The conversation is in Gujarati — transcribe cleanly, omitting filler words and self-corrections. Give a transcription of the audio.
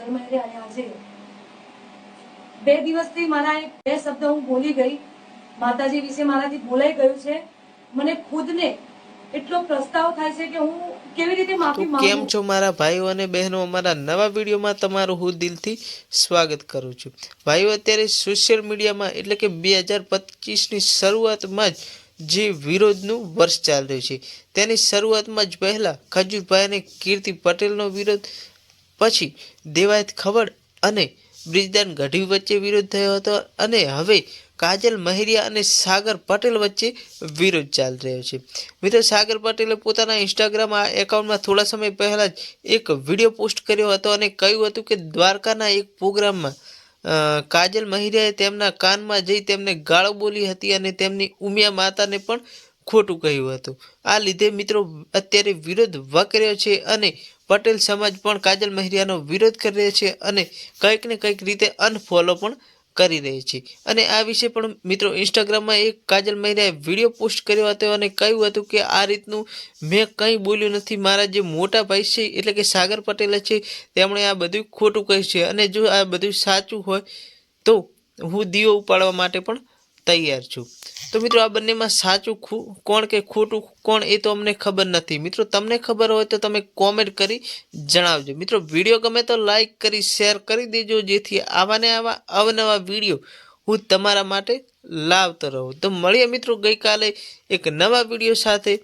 કાજલ મહેરિયા અને આજે 2 દિવસથી મારા એક 2 શબ્દ હું બોલી ગઈ, માતાજી વિશે મારાથી બોલાઈ ગયું છે. મને ખુદને એટલો પસ્તાવો થાય છે કે હું કેવી રીતે માફી માંગુ. કેમ છો મારા ભાઈઓ અને બહેનો, અમારા નવા વિડીયોમાં તમારું હું દિલથી સ્વાગત કરું છું. ભાઈઓ, અત્યારે સોશિયલ મીડિયામાં એટલે કે 2025ની શરૂઆતમાં જ જે વિરોધનું વર્ષ ચાલી રહ્યું છે તેની શરૂઆતમાં જ પહેલા ખજૂરભાઈ અને કીર્તિ પટેલનો વિરોધ, પછી દેવાયત ખવડ અને બ્રિજદાન ગઢવી વચ્ચે વિરોધ થયો હતો અને હવે કાજલ મહેરિયા અને સાગર પટેલ વચ્ચે વિરોધ ચાલી રહ્યો છે. મિત્રો, સાગર પટેલે પોતાના ઇન્સ્ટાગ્રામ એકાઉન્ટમાં થોડા સમય પહેલા જ એક વિડીયો પોસ્ટ કર્યો હતો અને કહ્યું હતું કે દ્વારકાના એક પ્રોગ્રામમાં કાજલ મહેરિયાએ તેમના કાનમાં જઈ તેમને ગાળો બોલી હતી અને તેમની ઉમિયા માતાને પણ ખોટું કહ્યું હતું. આ લીધે મિત્રો અત્યારે વિરોધ વકર્યો છે અને પટેલ સમાજ પણ કાજલ મહેરિયાનો વિરોધ કરી રહ્યો છે અને કંઈક ને કંઈક રીતે અનફોલો પણ કરી રહી છે. અને આ વિશે પણ મિત્રો ઇન્સ્ટાગ્રામમાં એક કાજલ મહેરિયાએ વિડીયો પોસ્ટ કર્યો હતો અને કહ્યું હતું કે આ રીતનું મેં કંઈ બોલ્યું નથી. મારા જે મોટા ભાઈ છે એટલે કે સાગર પટેલ છે તેમણે આ બધું ખોટું કહ્યું છે અને જો આ બધું સાચું હોય તો હું દીવો ઉપાડવા માટે પણ તૈયાર છું. તો મિત્રો, આ બંનેમાં સાચું કોણ કે ખોટું કોણ એ તો અમને ખબર નથી. મિત્રો, તમને ખબર હોય તો તમે કોમેન્ટ કરી જણાવજો. મિત્રો, વિડીયો ગમે તો લાઈક કરી શેર કરી દેજો, જેથી આવા ને આવા અવનવા વિડીયો હું તમારા માટે લાવતો રહું. તો મળીએ મિત્રો ગઈકાલે એક નવા વિડીયો સાથે.